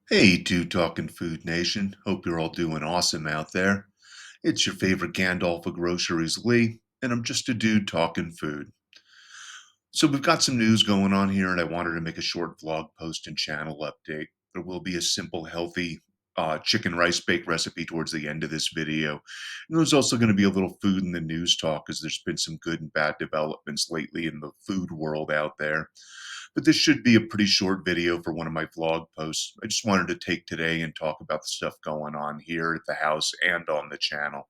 Hey, Two Talking Food Nation. Hope you're all doing awesome out there. It's your favorite Gandalf of groceries, Lee, and I'm just a dude talking food. So, we've got some news going on here, and I wanted to make a short vlog post and channel update. There will be a simple, healthy chicken rice bake recipe towards the end of this video. And there's also going to be a little food in the news talk, as there's been some good and bad developments lately in the food world out there. But this should be a pretty short video for one of my vlog posts. I just wanted to take today and talk about the stuff going on here at the house and on the channel.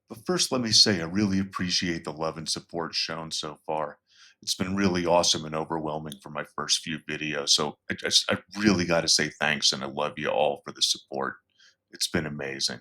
But first, let me say I really appreciate the love and support shown so far. It's been really awesome and overwhelming for my first few videos. So I really got to say thanks, and I love you all for the support. It's been amazing.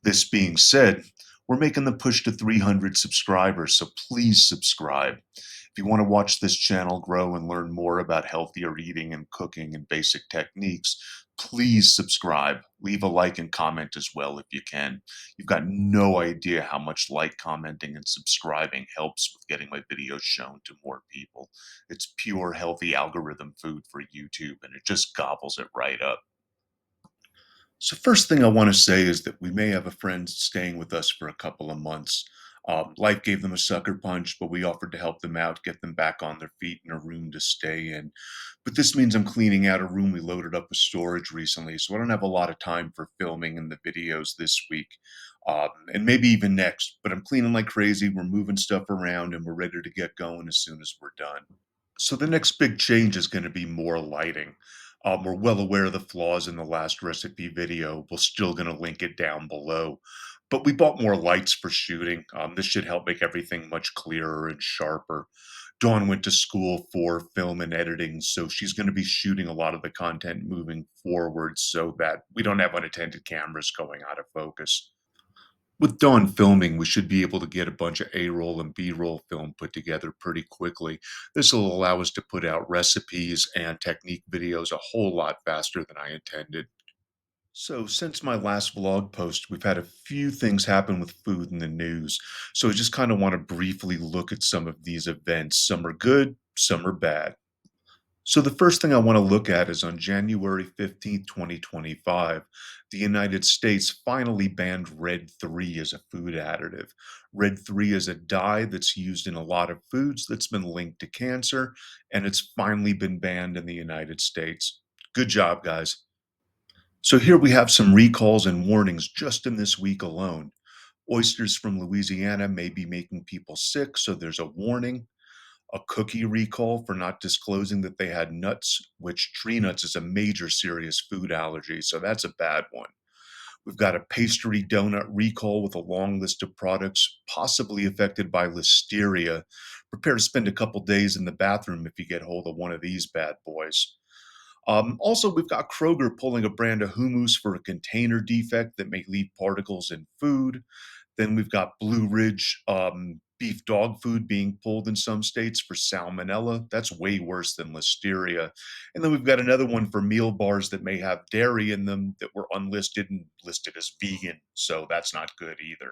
This being said, we're making the push to 300 subscribers, so please subscribe. If you want to watch this channel grow and learn more about healthier eating and cooking and basic techniques, please subscribe. Leave a like and comment as well if you can. You've got no idea how much like, commenting, and subscribing helps with getting my videos shown to more people. It's pure healthy algorithm food for YouTube, and it just gobbles it right up. So, first thing I want to say is that we may have a friend staying with us for a couple of months. Life gave them a sucker punch, but we offered to help them out, get them back on their feet in a room to stay in. But this means I'm cleaning out a room we loaded up with storage recently, so I don't have a lot of time for filming and the videos this week, and maybe even next. But I'm cleaning like crazy. We're moving stuff around, and we're ready to get going as soon as we're done. So the next big change is going to be more lighting. We're well aware of the flaws in the last recipe video. We're still going to link it down below. But we bought more lights for shooting. This should help make everything much clearer and sharper. Dawn went to school for film and editing, so she's going to be shooting a lot of the content moving forward so that we don't have unattended cameras going out of focus. With Dawn filming, we should be able to get a bunch of A-roll and B-roll film put together pretty quickly. This will allow us to put out recipes and technique videos a whole lot faster than I intended. So, since my last vlog post, we've had a few things happen with food in the news. So, I just kind of want to briefly look at some of these events. Some are good, some are bad. So the first thing I want to look at is on January 15th, 2025, the United States finally banned Red 3 as a food additive. Red 3 is a dye that's used in a lot of foods that's been linked to cancer, and it's finally been banned in the United States. Good job, guys. So here we have some recalls and warnings just in this week alone. Oysters from Louisiana may be making people sick, so there's a warning. A cookie recall for not disclosing that they had nuts, which tree nuts is a major serious food allergy, so that's a bad one. We've got a pastry donut recall with a long list of products possibly affected by listeria. Prepare to spend a couple days in the bathroom if you get hold of one of these bad boys. Also, we've got Kroger pulling a brand of hummus for a container defect that may leave particles in food. Then we've got Blue Ridge beef dog food being pulled in some states for salmonella. That's way worse than listeria. And then we've got another one for meal bars that may have dairy in them that were unlisted and listed as vegan. So that's not good either.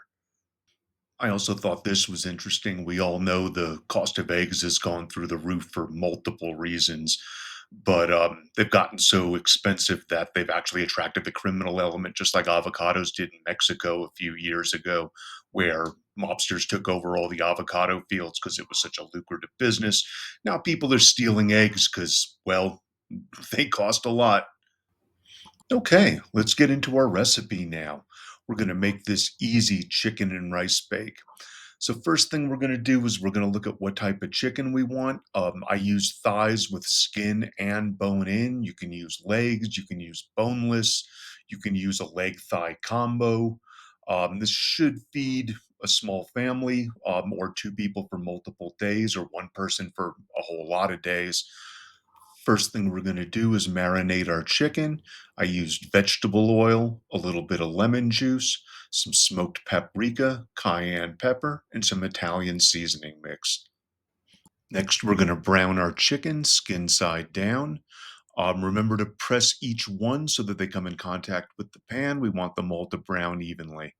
I also thought this was interesting. We all know the cost of eggs has gone through the roof for multiple reasons, but they've gotten so expensive that they've actually attracted the criminal element, just like avocados did in Mexico a few years ago, where mobsters took over all the avocado fields because it was such a lucrative business. Now people are stealing eggs because, well, they cost a lot. Okay, let's get into our recipe now. We're going to make this easy chicken and rice bake. So first thing we're going to do is we're going to look at what type of chicken we want. I use thighs with skin and bone in. You can use legs. You can use boneless. You can use a leg thigh combo. This should feed a small family or two people for multiple days or one person for a whole lot of days. First thing we're going to do is marinate our chicken. I used vegetable oil, a little bit of lemon juice, some smoked paprika, cayenne pepper, and some Italian seasoning mix. Next, we're going to brown our chicken skin side down. Remember to press each one so that they come in contact with the pan. We want them all to brown evenly.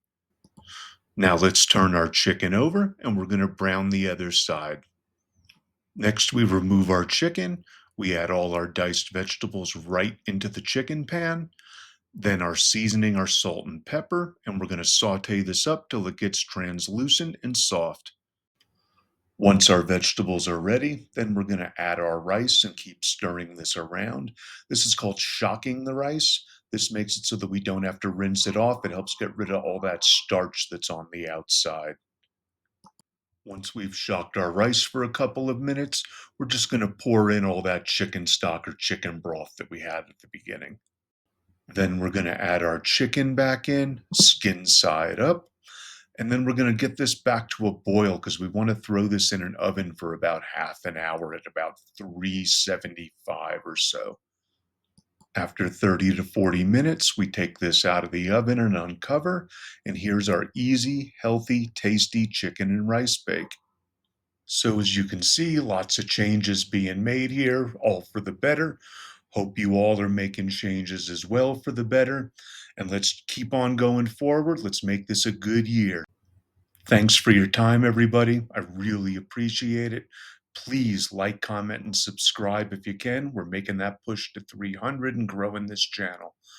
Now let's turn our chicken over and we're going to brown the other side. Next, we remove our chicken. We add all our diced vegetables right into the chicken pan, then our seasoning, our salt and pepper, and we're going to saute this up till it gets translucent and soft. Once our vegetables are ready, then we're going to add our rice and keep stirring this around. This is called shocking the rice. This makes it so that we don't have to rinse it off. It helps get rid of all that starch that's on the outside. Once we've shocked our rice for a couple of minutes, we're just going to pour in all that chicken stock or chicken broth that we had at the beginning. Then we're going to add our chicken back in, skin side up, and then we're going to get this back to a boil because we want to throw this in an oven for about half an hour at about 375 or so. After 30 to 40 minutes, we take this out of the oven and uncover, and here's our easy, healthy, tasty chicken and rice bake. So as you can see, lots of changes being made here, all for the better. Hope you all are making changes as well for the better. And let's keep on going forward. Let's make this a good year. Thanks for your time, everybody. I really appreciate it. Please like, comment, and subscribe if you can. We're making that push to 300 and growing this channel.